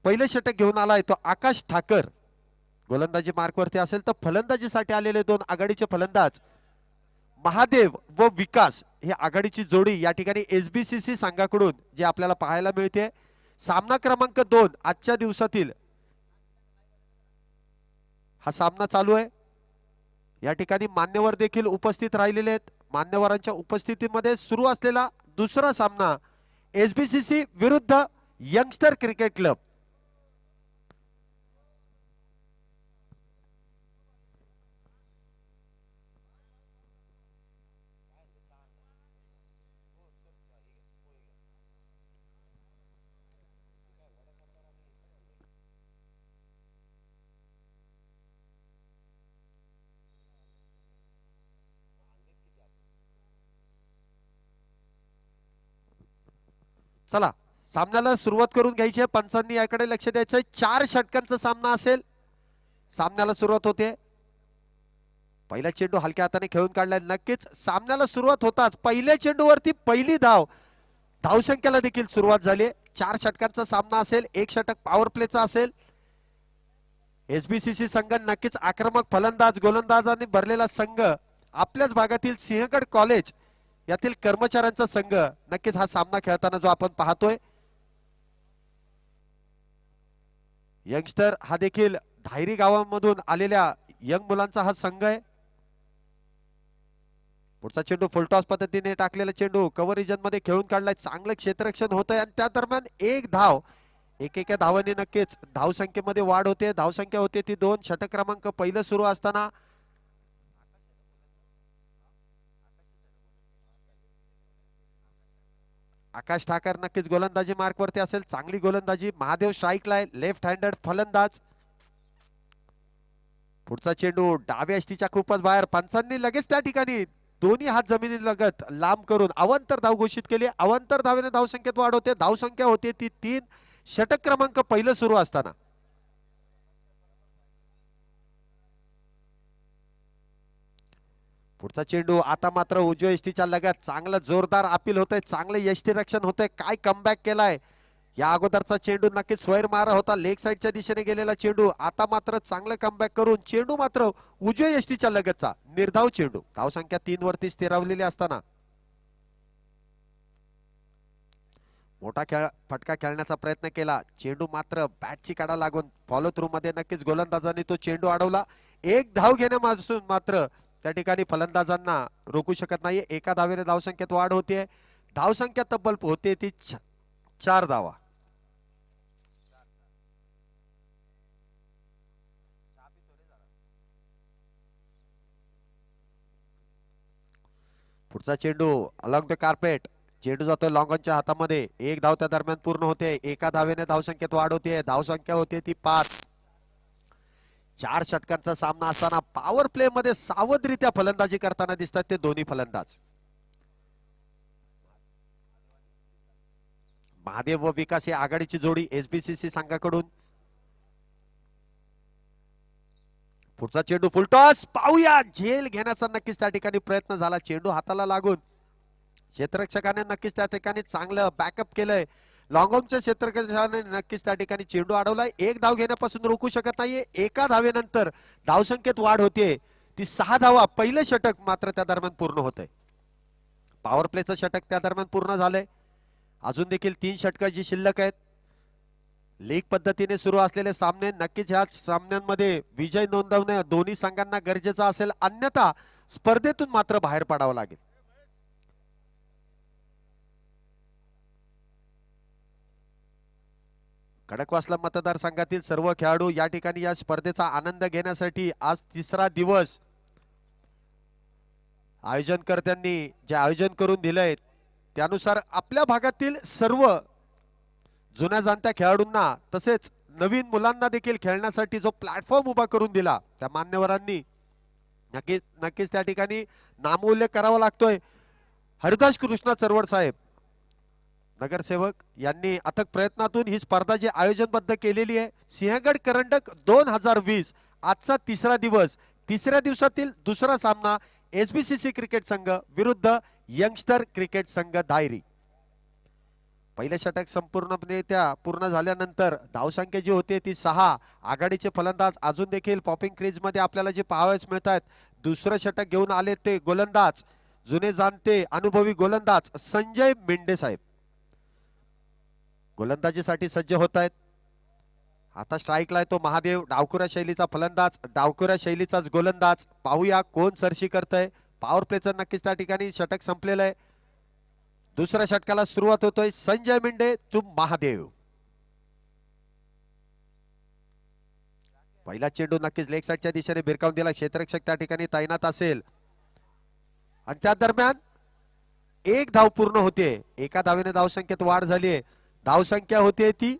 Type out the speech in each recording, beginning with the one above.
पहिलं षटक घेऊन आलाय तो आकाश ठाकर गोलंदाजी मार्कवरती असेल तर फलंदाजीसाठी आलेले दोन आघाडीचे फलंदाज महादेव व विकास ही आघाडीची जोडी या ठिकाणी एसबीसीसी संघाकडून जे आपल्याला पाहायला मिळते। सामना क्रमांक 2 आजच्या दिवसातील हा सामना चालू आहे। या ठिकाणी मान्यवर देखील उपस्थित राहिलेले आहेत। मान्यवरांच्या उपस्थितीमध्ये सुरू असलेला दुसरा सामना एसबीसीसी विरुद्ध यंगस्टर क्रिकेट क्लब। चला सामन्याला सुरुवात करून घ्यायची आहे। पंचांनी याकडे लक्ष द्यायचं आहे। 4 षटकांचा सामना असेल। सामन्याला सुरुवात होते। पहिला चेंडू हलक्या हाताने खेळून काढलाय। नक्कीच सामन्याला सुरुवात होताच पहिल्या चेंडूवरती पहिली धाव धावसंख्येला देखील सुरुवात झाली। 4 षटकांचा सामना असेल। 1 षटक पॉवर प्लेचा असेल। एसबीसीसी संघ नक्कीच आक्रमक फलंदाज गोलंदाजांनी भरलेला संघ आपल्याच भागातील सिंहगड कॉलेज यातील कर्मचाऱ्यांचा संघ नक्कीच हा सामना खेळताना जो आपण पाहतोय। यंगस्टर हा देखील धायरी गावामधून आलेल्या यंग मुलांचा हा संघ आहे। पुढचा चेंडू फुलटॉस पद्धतीने टाकलेला चेंडू कव्हर रिजन मध्ये खेळून काढलाय। चांगलं क्षेत्ररक्षण होतंय आणि त्या दरम्यान एक धाव एकेका धावाने नक्कीच धावसंख्येमध्ये वाढ होते। धावसंख्या होते ती 2। षटक क्रमांक पहिलं सुरू असताना आकाश ठाकर नक्कीच गोलंदाजी मार्कवरती असेल। चांगली गोलंदाजी। महादेव स्ट्राईकला आहे। लेफ्ट हँडेड फलंदाज। पुढचा चेंडू डाव्या यष्टीच्या खूपच बाहेर। पंचांनी लगेच त्या ठिकाणी दोन्ही हात जमिनीलगत लांब करून अवांतर धाव घोषित केली। अवांतर धावेने धावसंख्येत वाढ होते। धावसंख्या होते ती 3। षटक क्रमांक पहिलं सुरू असताना पुढचा चेंडू आता मात्र उजव्या यष्टीच्या लगत चांगलं जोरदार अपील होतंय। चांगलं यष्टी रक्षण होतंय। काय कमबॅक केलाय। या अगोदरचा चेंडू नक्कीच स्वैर मारा होता। लेग साइडच्या दिशेने गेलेला चेंडू आता मात्र चांगलं कमबॅक करून चेंडू मात्र उजव्या यष्टीच्या लगतचा निर्धाव चेंडू। धावसंख्या 3 वरती स्थिरावलेली असताना मोठा फटका खेळण्याचा प्रयत्न केला। चेंडू मात्र बॅटची काढा लागून फॉलो थ्रू मध्ये नक्कीच गोलंदाजांनी तो चेंडू अडवला। एक धाव घेण्यापासून मात्र त्या ठिकाणी फलंदाजांना रोखू शकत नाही। एका धावेने धावसंख्येत वाढ होते। धावसंख्या तब्बल होते ती 4 धावा। पुढचा चेंडू अलॉंग द कार्पेट। चेंडू जातो लॉंगॉनच्या हातामध्ये। एक धाव त्या दरम्यान पूर्ण होते। एका धावेने धावसंख्येत वाढ होते। धावसंख्या होते ती 5। 4 षटकांचा सामना असताना पॉवर प्ले मध्ये सावधरित्या फलंदाजी करताना दिसतात ते दोन्ही फलंदाज महादेव व विकास ही आघाडीची जोडी एसबीसीसी संघाकडून। पुढचा चेंडू फुलटॉस पाहूया। झेल घेण्याचा नक्कीच त्या ठिकाणी प्रयत्न झाला। चेंडू हाताला लागून क्षेत्ररक्षकाने नक्कीच त्या ठिकाणी चांगलं बॅकअप केलंय। लॉंगॉनच्या क्षेत्ररक्षकाने नक्कीच त्या ठिकाणी चेंडू अडवलाय। एक धाव घेण्यापासून रोखू शकत नाहीये। एका धावेनंतर धावसंख्येत वाढ होते ती 6 धावा। पहिलं षटक मात्र त्या दरम्यान पूर्ण होतंय। पॉवर प्लेचं षटक त्या दरम्यान पूर्ण झालंय। अजून देखील 3 षटकं जी शिल्लक आहेत। लीग पद्धतीने सुरू असलेले सामने नक्कीच ह्या सामन्यांमध्ये विजय नोंदवणे दोन्ही संघांना गरजेचं असेल। अन्यथा स्पर्धेतून मात्र बाहेर पडावं लागेल। खडकवासला मतदारसंघातील सर्व खेळाडू या ठिकाणी या स्पर्धेचा आनंद घेण्यासाठी आज 3रा दिवस आयोजनकर्त्यांनी जे आयोजन करून दिलंय त्यानुसार आपल्या भागातील सर्व जुन्या जाणत्या खेळाडूंना तसेच नवीन मुलांना देखील खेळण्यासाठी जो प्लॅटफॉर्म उभा करून दिला त्या मान्यवरांनी नक्कीच त्या ठिकाणी नामोल्लेख करावा लागतोय। हरिदास कृष्णा चरवड साहेब नगरसेवक यांनी अथक प्रयत्नातून ही स्पर्धा जी आयोजनबद्ध केलेली आहे। सिंहगड करंडक 2020 आजचा 3रा दिवस। 3ऱ्या दिवसातील दुसरा सामना एसबीसीसी क्रिकेट संघ विरुद्ध यंगस्टर क्रिकेट संघ धायरी। पहिलं षटक संपूर्णपणे पूर्ण झाल्यानंतर धावसंख्या जी होती ती 6. आघाडीचे फलंदाज अजून देखील पॉपिंग क्रीज मध्ये आपल्याला जे पाहावयास मिळतात. दुसरं षटक घेऊन आले ते गोलंदाज जुने जाणते अनुभवी गोलंदाज संजय मेंढे साहेब गोलंदाजीसाठी सज्ज होत आहेत. आता स्ट्राईकला आहे तो महादेव, डावखुऱ्या शैलीचा फलंदाज, डावखुऱ्या शैलीचाच गोलंदाज. पाहूया कोण सरशी करतय. पॉवर प्लेचं नक्कीच त्या ठिकाणी षटक संपलेलं आहे. दुसऱ्या षटकाला सुरुवात होतोय. संजय मेंढे टू महादेव. पहिला चेंडू नक्कीच लेग साईडच्या दिशेने भिरकावून दिला. क्षेत्ररक्षक त्या ठिकाणी तैनात असेल आणि त्या दरम्यान एक धाव पूर्ण होते. एका धावेने धावसंख्येत वाढ झाली आहे. धावसंख्या होते ती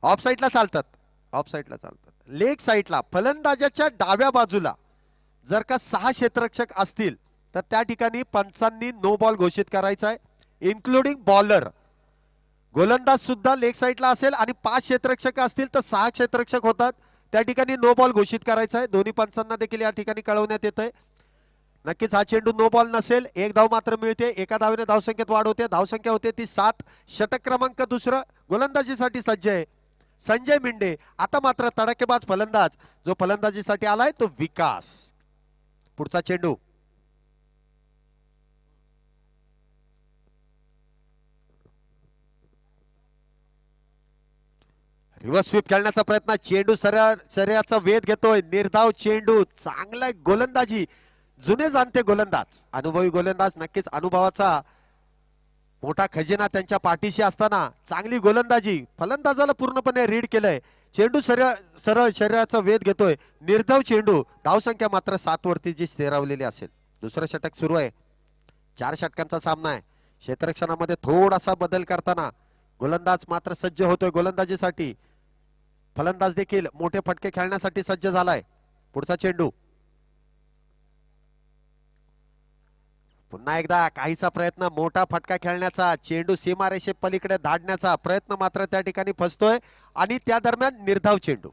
ऑफ साईडला चालतात. ऑफ साईडला चालतात. लेग साईडला फलंदाजाच्या डाव्या बाजूला जर का 6 क्षेत्ररक्षक असतील तर त्या ठिकाणी पंचांनी नो बॉल घोषित करायचा आहे, इन्क्लुडिंग बॉलर. गोलंदाज सुद्धा लेग साईडला असेल आणि 5 क्षेत्ररक्षक असतील तर 6 क्षेत्ररक्षक होतात. त्या ठिकाणी नो बॉल घोषित करायचा आहे. दोन्ही पंचांना देखील या ठिकाणी कळवण्यात येत आहे. नक्कीच हा चेंडू नो बॉल नसेल. एक धाव मात्र मिळते. एका धावेने धावसंख्येत वाढ होते. धावसंख्या होते ती 7. षटक क्रमांक दुसरं गोलंदाजीसाठी सज्ज आहे संजय मेंढे. आता मात्र तडाखेबाज फलंदाज जो फलंदाजीसाठी आलाय तो विकास. पुढचा चेंडू रिव्हर्स स्वीप खेळण्याचा प्रयत्न. चेंडू शरीराचा वेध घेतोय. निर्धाव चेंडू. चांगला गोलंदाजी. जुने जाणते गोलंदाज अनुभवी गोलंदाज. नक्कीच अनुभवाचा मोठा खजिना त्यांच्या पाठीशी असताना चांगली गोलंदाजी. फलंदाजाला पूर्णपणे रीड केलंय. चेंडू सरळ शरीराचा वेध घेतोय. निर्धाव चेंडू. धावसंख्या मात्र 7 वरती जी स्थिरावलेली असेल. दुसरं षटक सुरू आहे. 4 षटकांचा सामना आहे. क्षेत्ररक्षणामध्ये थोडासा बदल करताना गोलंदाज मात्र सज्ज होतोय गोलंदाजीसाठी. फलंदाज देखील मोठे फटके खेळण्यासाठी सज्ज झालाय. पुढचा चेंडू पुन्हा एकदा काहीसा प्रयत्न मोठा फटका खेळण्याचा. चेंडू सीमारेषे पलीकडे धाडण्याचा प्रयत्न मात्र त्या ठिकाणी फसतोय आणि त्या दरम्यान निर्धाव चेंडू.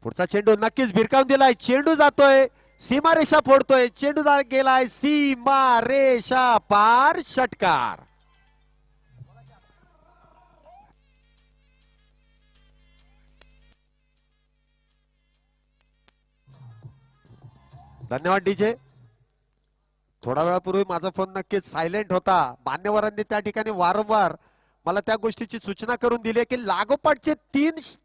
पुढचा चेंडू नक्कीच भिरकावून दिलाय. चेंडू जातोय सीमारेषा फोडतोय. चेंडू गेलाय सीमारेषा पार. षटकार. धन्यवाद डीजे. थोडा वेळापूर्वी माझा फोन नक्कीच सायलेंट होता. मान्यवरांनी त्या ठिकाणी वारंवार मला त्या गोष्टीची सूचना करून दिली की लागोपाठचे 3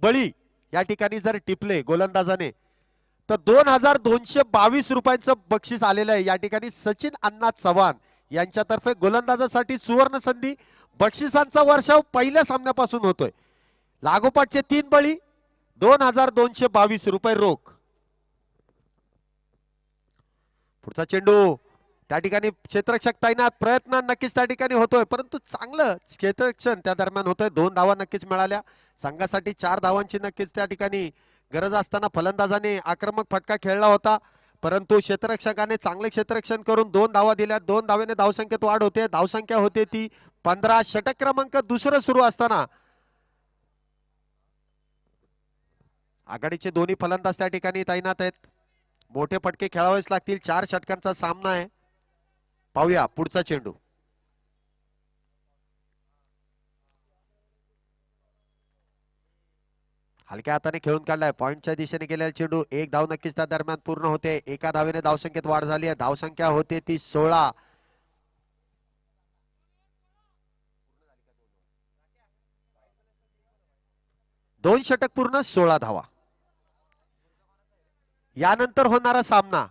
बळी या ठिकाणी जर टिपले गोलंदाजाने तर 2222 रुपयांचं बक्षीस आलेलं आहे. या ठिकाणी सचिन अण्णा चव्हाण यांच्यातर्फे गोलंदाजासाठी सुवर्ण संधी. बक्षिसांचा वर्षाव पहिल्या सामन्यापासून होतोय. लागोपाठचे 3 बळी 2222 रुपये रोख. पुढचा चेंडू त्या ठिकाणी क्षेत्ररक्षक तैनात. प्रयत्न नक्कीच त्या ठिकाणी होतोय परंतु चांगलं क्षेत्ररक्षण त्या दरम्यान होतंय. 2 धावा नक्कीच मिळाल्या. संघासाठी 4 धावांची नक्कीच त्या ठिकाणी गरज असताना फलंदाजाने आक्रमक फटका खेळला होता परंतु क्षेत्ररक्षकाने चांगले क्षेत्ररक्षण करून 2 धावा दिल्या. 2 धावेने धावसंख्येत वाढ होते. धावसंख्या होते ती 15. षटक क्रमांक दुसरं सुरू असताना आघाडीचे दोन्ही फलंदाज त्या ठिकाणी तैनात आहेत. मोठे फटके खेळावेच लागतील. 4 षटकांचा सामना आहे. पाहूया पुढचा चेंडू. हलक्या हाताने खेळून काढलाय. पॉइंटच्या दिशेने गेलेला चेंडू. 1 धाव नक्कीच त्या दरम्यान पूर्ण होते. एका धावेने धावसंख्येत वाढ झाली आहे. धावसंख्या होते ती 16. दोन षटक पूर्ण 16 धावा. यानंतर होणारा सामना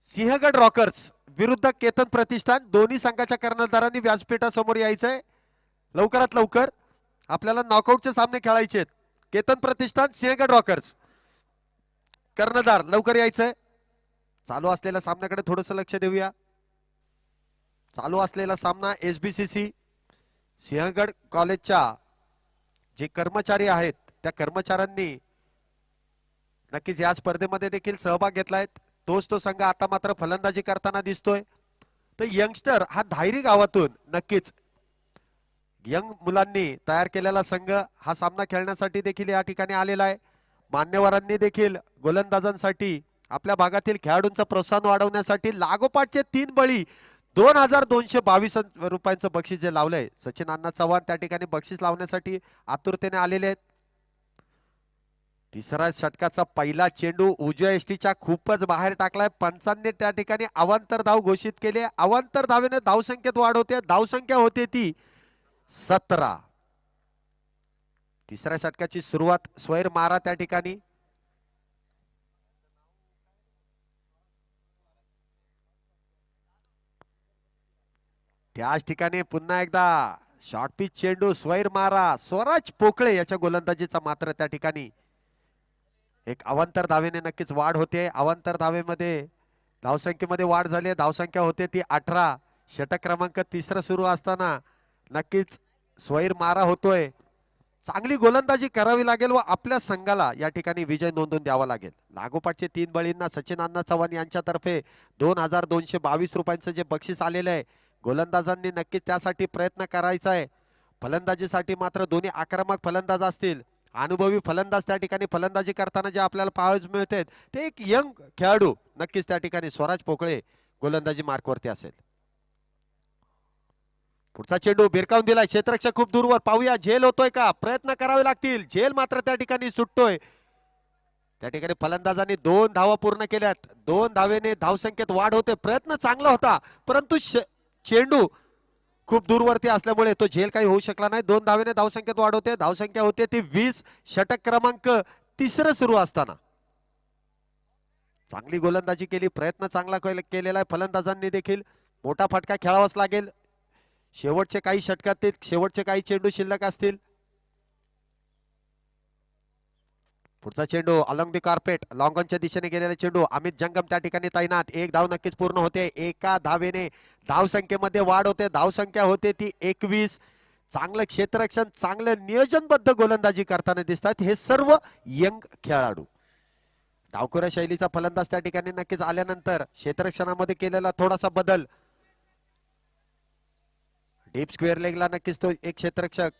सिंहगड रॉकर्स विरुद्ध केतन प्रतिष्ठान. दोन्ही संघाच्या कर्णधारांनी व्यासपीठासमोर यायचंय लवकरात लवकर. आपल्याला नॉकआउटचे सामने खेळायचे आहेत. केतन प्रतिष्ठान सिंहगड रॉकर्स. कर्णधार लवकर यायचंय. चालू असलेल्या सामन्याकडे थोडंसं लक्ष देऊया. चालू असलेला सामना SBCC सिंहगड कॉलेजच्या जे कर्मचारी आहेत त्या कर्मचाऱ्यांनी नक्कीच या स्पर्धेमध्ये देखील सहभाग घेतलाय. तोच तो संघ आता मात्र फलंदाजी करताना दिसतोय. तर यंगस्टर हा धायरी गावातून नक्कीच यंग मुलांनी तयार केलेला संघ हा सामना खेळण्यासाठी देखील या ठिकाणी आलेला आहे. मान्यवरांनी देखील गोलंदाजांसाठी आपल्या भागातील खेळाडूंचं प्रोत्साहन वाढवण्यासाठी लागोपाठचे 3 बळी 2222 रुपयांचं बक्षीस जे लावलंय. सचिन अण्णा चव्हाण त्या ठिकाणी बक्षीस लावण्यासाठी आतुरतेने आलेले आहेत. तिसरा षटकाचा पहिला चेंडू उजव्या यष्टीच्या खूपच बाहेर टाकलाय. पंचांनी त्या ठिकाणी अवांतर धाव घोषित केली. अवांतर धावेने धावसंख्येत वाढ होते. धावसंख्या होते ती 17. तिसऱ्या षटकाची सुरुवात स्वैर मारा त्या ठिकाणी. त्याच ठिकाणी पुन्हा एकदा शॉर्ट पिच चेंडू स्वैर मारा. स्वराज पोकळे याच्या गोलंदाजीचा मात्र त्या ठिकाणी एक अवांतर धावेने नक्कीच वाढ होते. अवांतर धावेमध्ये धावसंख्येमध्ये वाढ झाली. धावसंख्या होते ती 18. षटक क्रमांक 3 सुरू असताना नक्कीच स्वैर मारा होतोय. चांगली गोलंदाजी करावी लागेल व आपल्या संघाला या ठिकाणी विजय नोंदवून द्यावा लागेल. लागोपाठचे 3 बळींना सचिन अण्णा चव्हाण यांच्यातर्फे 2222 रुपयांचं जे बक्षीस आलेलं आहे. गोलंदाजांनी नक्कीच त्यासाठी प्रयत्न करायचा आहे. फलंदाजीसाठी मात्र दोन्ही आक्रमक फलंदाज असतील. अनुभवी फलंदाज त्या ठिकाणी फलंदाजी करताना जे आपल्याला पाहायला मिळते ते एक यंग खेळाडू नक्कीच त्या ठिकाणी स्वराज पोकळे गोलंदाजी मार्कवरती असेल. पुढचा चेंडू भिरकावून दिलाय. क्षेत्ररक्षक खूप दूरवर. पाहूया झेल होतोय का. प्रयत्न करावे लागतील. झेल मात्र त्या ठिकाणी सुटतोय. त्या ठिकाणी फलंदाजांनी 2 धावा पूर्ण केल्यात. 2 धावेने धावसंख्येत वाढ होते. प्रयत्न चांगला होता परंतु चेंडू खूप दूरवरती असल्यामुळे तो झेल काही होऊ शकला नाही. 2 धावेने धावसंख्येत वाढ होते. धावसंख्या होते ती 20. षटक क्रमांक 3 सुरू असताना चांगली गोलंदाजी केली. प्रयत्न चांगला केलेला आहे फलंदाजांनी देखील. मोठा फटका खेळावाच लागेल. शेवटचे काही षटकात शेवटचे काही चेंडू शिल्लक असतील. पुढचा चेंडू अलॉंग द कार्पेट लॉंग ऑनच्या दिशेने गेलेला चेंडू. अमित जंगम त्या ठिकाणी तैनात. 1 धाव नक्कीच पूर्ण होते. एका धावेने धावसंख्येमध्ये वाढ होते. धावसंख्या होते ती 21. चांगलं क्षेत्ररक्षण चांगलं नियोजनबद्ध गोलंदाजी करताना दिसतात हे सर्व यंग खेळाडू. डावखुऱ्या शैलीचा फलंदाज त्या ठिकाणी नक्कीच आल्यानंतर क्षेत्ररक्षणामध्ये केलेला थोडासा बदल. डीप स्क्वेअर लेगला नक्कीच तो एक क्षेत्ररक्षक.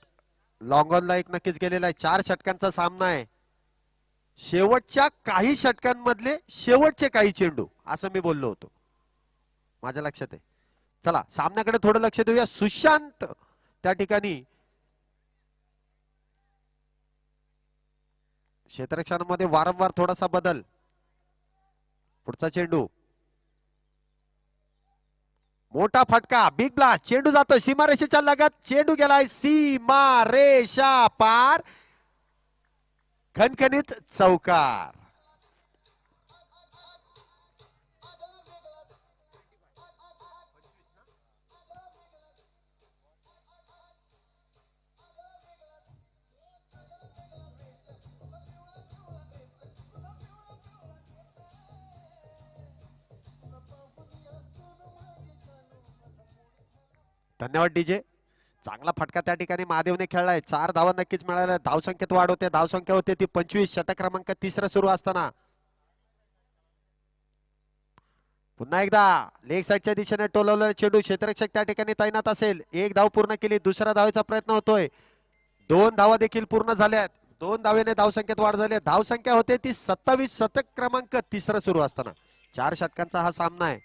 लॉंग ऑनला एक नक्कीच गेलेला आहे. 4 षटकांचा सामना आहे. शेवटच्या काही षटकांमधले शेवटचे काही चेंडू असं मी बोललो होतो. माझ्या लक्षात आहे. चला सामन्याकडे थोडं लक्ष देऊया. सुशांत त्या ठिकाणी क्षेत्ररक्षणामध्ये वारंवार थोडासा बदल. पुढचा चेंडू मोठा फटका. Big blast. चेंडू जातो सीमारेषेच्या लगत. चेंडू गेलाय सीमारेषा पार. खणखणीत चौकार. धन्यवाद डीजे. चांगला फटका त्या ठिकाणी महादेवने खेळलाय. 4 धावा नक्कीच मिळाल्या. धावसंख्येत वाढ होते. धावसंख्या होते ती 25. षटक क्रमांक 3 सुरू असताना पुन्हा एकदा लेग साईडच्या दिशेने टोलवलेला चेंडू. क्षेत्ररक्षक त्या ठिकाणी तैनात असेल. 1 धाव पूर्ण केली. दुसऱ्या धावेचा प्रयत्न होतोय. 2 धावा देखील पूर्ण झाल्यात. 2 धावेने धावसंख्येत वाढ झाली. धावसंख्या होते ती 27. षटक क्रमांक 3 सुरू असताना 4 षटकांचा हा सामना आहे.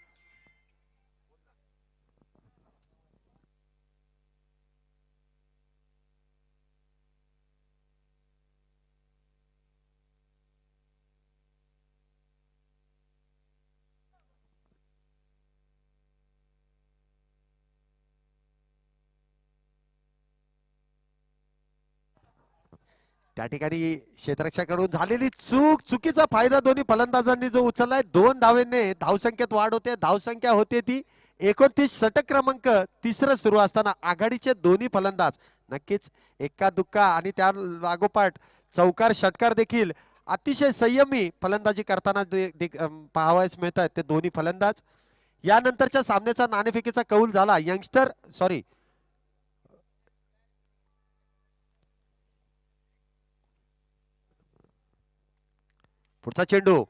त्या ठिकाणी क्षेत्ररक्षकाकडून झालेली चुकीचा फायदा दोन्ही फलंदाजांनी जो उचललाय. 2 धावेने धावसंख्येत वाढ होते. धावसंख्या होते ती 29. षटक क्रमांक 3 सुरू असताना आघाडीचे दोन्ही फलंदाज नक्कीच एक्का दुक्का आणि त्या लागोपाठ चौकार षटकार देखील अतिशय संयमी फलंदाजी करताना पाहावयास मिळतात ते दोन्ही फलंदाज. यानंतरच्या सामन्याचा नाणेफेकीचा कौल झाला. यंगस्टर सॉरी पुढचा चेंडू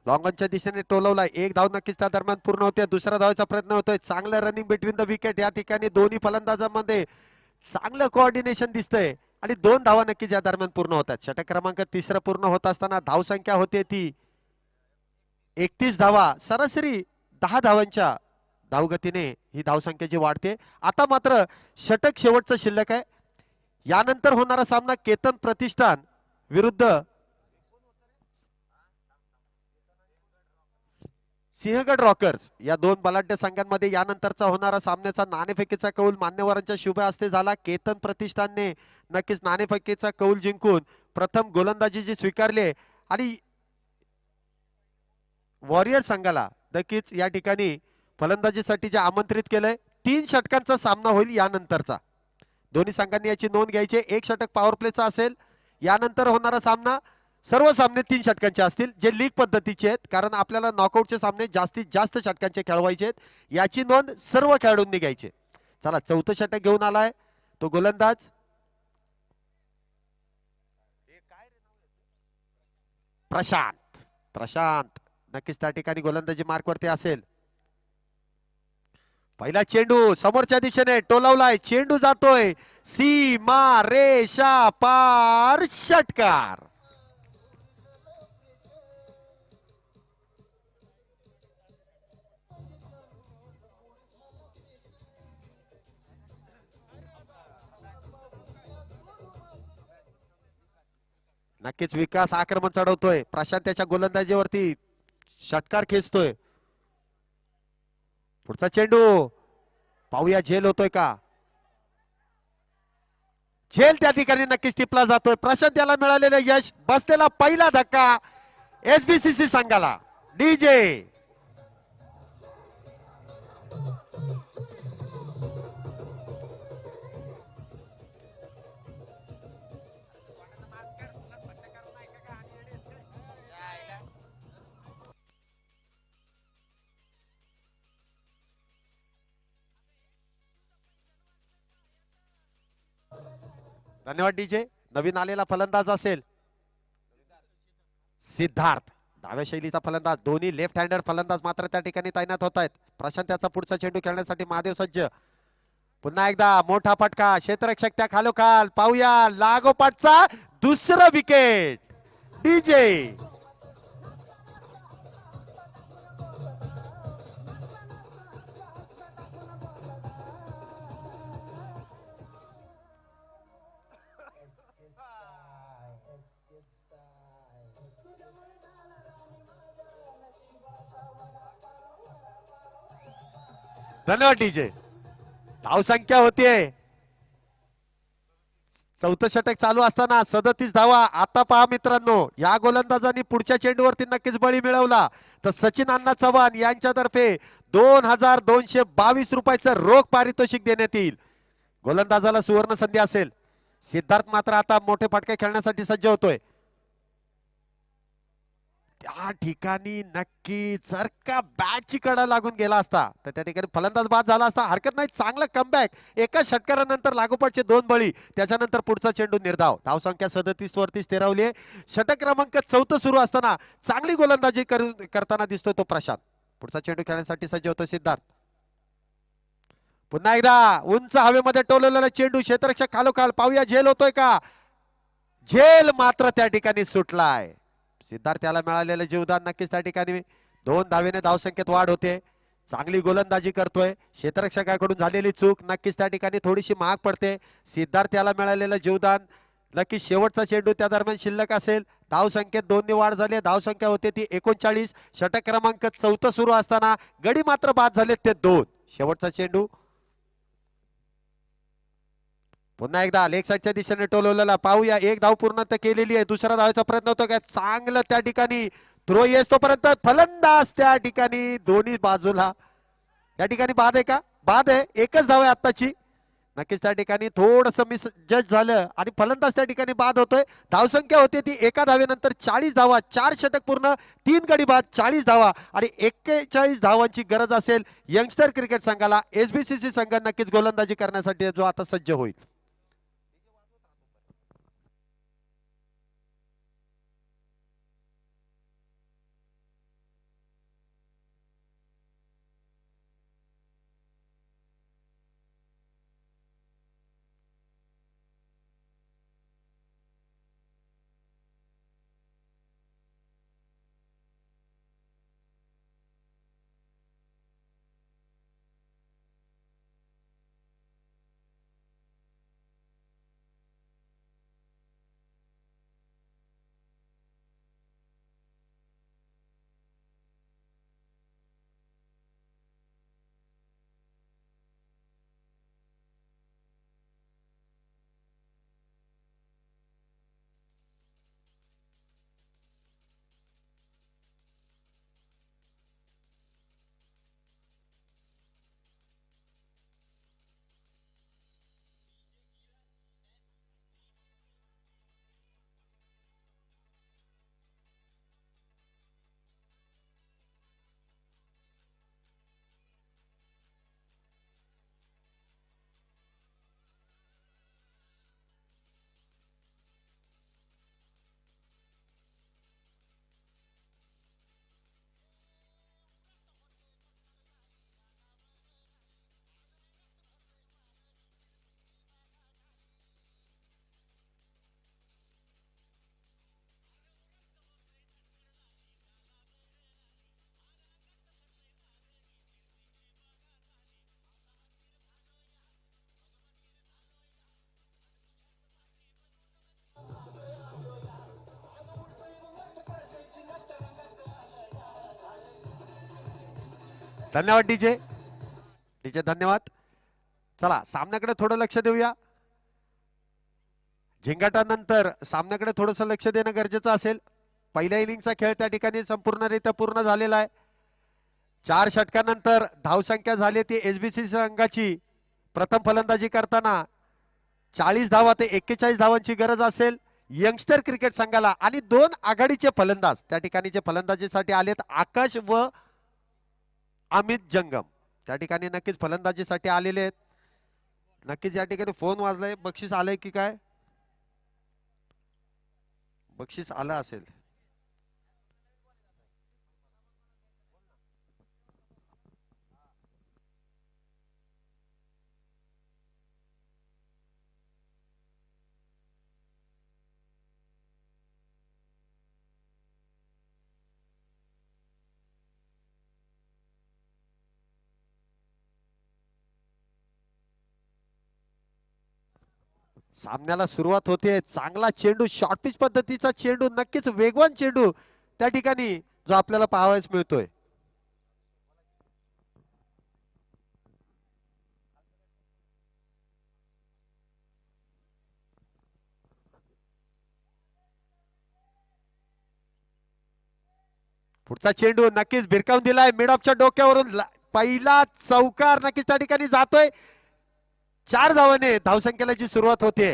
लॉंगॉनच्या दिशेने टोलवलाय. एक धाव नक्कीच त्या दरम्यान पूर्ण होते. दुसऱ्या धावाचा प्रयत्न होतोय. चांगलं रनिंग बिटवीन द विकेट. या ठिकाणी दोन्ही फलंदाजांमध्ये चांगलं कोऑर्डिनेशन दिसतंय आणि 2 धावा नक्कीच या दरम्यान पूर्ण होतात. षटक क्रमांक 3 पूर्ण होत असताना धावसंख्या होते ती 31 धावा. सरासरी 10 धावांच्या धावगतीने ही धावसंख्या जी वाढते. आता मात्र षटक शेवटचं शिल्लक आहे. यानंतर होणारा सामना केतन प्रतिष्ठान विरुद्ध सिंहगड रॉकर्स या 2 बलाढ्य संघांमध्ये यानंतरचा होणारा सामन्याचा नाणेफेकीचा कौल मान्यवरांच्या शुभ हस्ते झाला. केतन प्रतिष्ठानने नक्कीच नाणेफेकीचा कौल जिंकून प्रथम गोलंदाजी जी स्वीकारली आणि वॉरियर संघाला नक्कीच या ठिकाणी फलंदाजीसाठी जे आमंत्रित केलंय. 3 षटकांचा सामना होईल यानंतरचा. दोन्ही संघांनी याची नोंद घ्यायची. 1 षटक पॉवर प्लेचा असेल. यानंतर होणारा सामना सर्व सामने 3 षटकांचे असतील जे लीग पद्धतीचे आहेत, कारण आपल्याला नॉकआउटचे सामने जास्तीत जास्त षटकांचे खेळवायचे आहेत. याची नोंद सर्व खेळाडूंनी घ्यायची. चला 4थं षटक घेऊन आलाय तो गोलंदाज प्रशांत नक्कीच त्या ठिकाणी गोलंदाजी मार्कवरती असेल. पहिला चेंडू समोरच्या दिशेने टोलवलाय. चेंडू जातोय सीमा रेषा पार. षटकार. नक्कीच विकास आक्रमण चढवतोय. प्रशांत त्याच्या गोलंदाजीवरती षटकार खेचतोय. पुढचा चेंडू पाहूया झेल होतोय का. झेल त्या ठिकाणी नक्कीच टिपला जातोय. प्रशांत याला मिळालेले यश. बसलेला पहिला धक्का एसबीसीसी संघाला. डीजे धन्यवाद डीजे. नवीन आलेला फलंदाज असेल सिद्धार्थ. डाव्या शैलीचा फलंदाज. दोन्ही लेफ्ट हँडर फलंदाज मात्र त्या ठिकाणी तैनात होत आहेत. प्रशांत त्याचा पुढचा चेंडू खेळण्यासाठी महादेव सज्ज. पुन्हा एकदा मोठा फटका. क्षेत्ररक्षक त्या खालोखाल. पाहूया लागोपाठचा दुसरं विकेट. डीजे धन्यवाद डीजे. धावसंख्या होतीये 4थं षटक चालू असताना 37 धावा. आता पहा मित्रांनो, या गोलंदाजांनी पुढच्या चेंडूवरती नक्कीच बळी मिळवला तर सचिन अण्णा चव्हाण यांच्यातर्फे 2222 रुपयाचं रोख पारितोषिक देण्यात येईल. गोलंदाजाला सुवर्ण संधी असेल. सिद्धार्थ मात्र आता मोठे फटके खेळण्यासाठी सज्ज होतोय. त्या ठिकाणी नक्की जर का बॅटची कडा लागून गेला असता तर त्या ठिकाणी फलंदाज बाद झाला असता. हरकत नाही. चांगला कमबॅक. एका षटकारानंतर लागोपाठचे 2 बळी. त्याच्यानंतर पुढचा चेंडू निर्धाव. धावसंख्या 37 वरती स्थिरावली आहे. षटक क्रमांक 4 सुरू असताना चांगली गोलंदाजी करताना दिसतोय तो प्रशांत. पुढचा चेंडू खेळण्यासाठी सज्ज होतो सिद्धार्थ. पुन्हा एकदा उंच हवेमध्ये टोलवलेला चेंडू. क्षेत्ररक्षक खालोखाल. पाहूया झेल होतोय का. झेल मात्र त्या ठिकाणी सुटलाय. सिद्धार्थ याला मिळालेलं जीवदान नक्कीच त्या ठिकाणी 2 धावेने धावसंख्येत वाढ होते. चांगली गोलंदाजी करतोय. क्षेत्ररक्षकाकडून झालेली चूक नक्कीच त्या ठिकाणी थोडीशी महाग पडते. सिद्धार्थ याला मिळालेलं जीवदान नक्कीच शेवटचा चेंडू त्या दरम्यान शिल्लक असेल. धावसंख्येत 2 वाढ झाली. धावसंख्या होते ती 39. षटक क्रमांक 4 सुरू असताना गडी मात्र बाद झाले ते 2. शेवटचा चेंडू पुन्हा एकदा लेग साईडच्या दिशेने टोलवलेला. पाहूया. 1 धाव पूर्ण केलेली आहे. दुसरा धावाचा प्रयत्न होतो काय. चांगलं त्या ठिकाणी थ्रो येस तोपर्यंत फलंदाज त्या ठिकाणी दोन्ही बाजूला. या ठिकाणी बाद आहे का. बाद आहे. एकच धाव आहे आत्ताची. नक्कीच त्या ठिकाणी थोडस मिस जज झालं आणि फलंदाज त्या ठिकाणी बाद होतोय. धावसंख्या होती ती एका धावेनंतर 40 धावा, 4 षटक पूर्ण, 3 गडी बाद, 40 धावा आणि 41 धावांची गरज असेल यंगस्टर क्रिकेट संघाला. एसबीसीसी संघ नक्कीच गोलंदाजी करण्यासाठी जो आता सज्ज होईल. धन्यवाद डीजे. डीजे धन्यवाद. चला सामन्याकडे थोडं लक्ष देऊया. झिंगाटानंतर सामन्याकडे थोडंसं लक्ष देणं गरजेचं असेल. पहिल्या इनिंगचा खेळ त्या ठिकाणी संपूर्णरित्या पूर्ण झालेला आहे. 4 षटकानंतर धावसंख्या झाली ती एसबीसी संघाची. प्रथम फलंदाजी करताना 40 धावा ते 41 धावांची गरज असेल यंगस्टर क्रिकेट संघाला. आणि 2 आघाडीचे फलंदाज त्या ठिकाणी जे फलंदाजीसाठी आलेत आकाश व अमित जंगम त्या ठिकाणी नक्कीच फलंदाजीसाठी आलेले आहेत. नक्कीच या ठिकाणी फोन वाजलाय. बक्षीस आलंय की काय? बक्षीस आलं असेल. सामन्याला सुरुवात होते. चांगला चेंडू, शॉर्ट पिच पद्धतीचा चेंडू, नक्कीच वेगवान चेंडू त्या ठिकाणी जो आपल्याला पाहावयास मिळतोय. पुढचा चेंडू नक्कीच भिरकावून दिलाय मिड ऑफच्या डोक्यावरून. पहिला चौकार नक्कीच त्या ठिकाणी जातोय. 4 धावाने धावसंख्येला जी सुरुवात होते.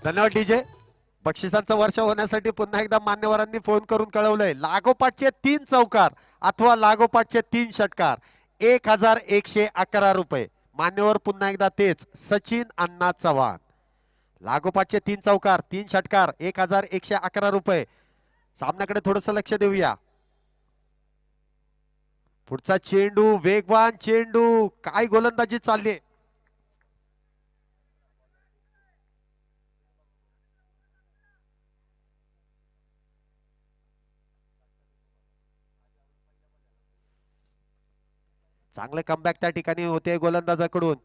धन्यवाद डीजे. बक्षिसांचं वर्ष होण्यासाठी पुन्हा एकदा मान्यवरांनी फोन करून कळवलंय. लागोपाठचे 3 चौकार अथवा लागोपाठचे 3 षटकार 1111 रुपये. मान्यवर पुन्हा एकदा तेच सचिन अण्णा चव्हाण. लागोपाठचे 3 चौकार 3 षटकार 1111 रुपये. सामन्याकडे थोडस लक्ष देऊया. पुढचा चेंडू वेगवान चेंडू, काय गोलंदाजी चालली. चांगले कमबॅक त्या ठिकाणी होते गोलंदाजाकडून.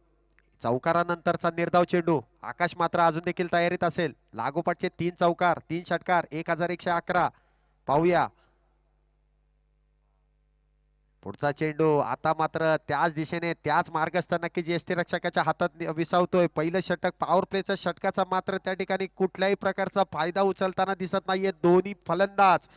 चौकारानंतरचा निर्धाव चेंडू. आकाश मात्र अजून देखील तयारीत असेल. लागोपाठचे 3 चौकार 3 षटकार 1111. पाहूया पुढचा चेंडू आता मात्र त्याच दिशेने त्याच मार्गस्थ नक्की यष्टीरक्षकाच्या हातात विसावतोय. पहिलं षटक पॉवर प्लेचा षटकाचा मात्र त्या ठिकाणी कुठल्याही प्रकारचा फायदा उचलताना दिसत नाहीये दोन्ही फलंदाज.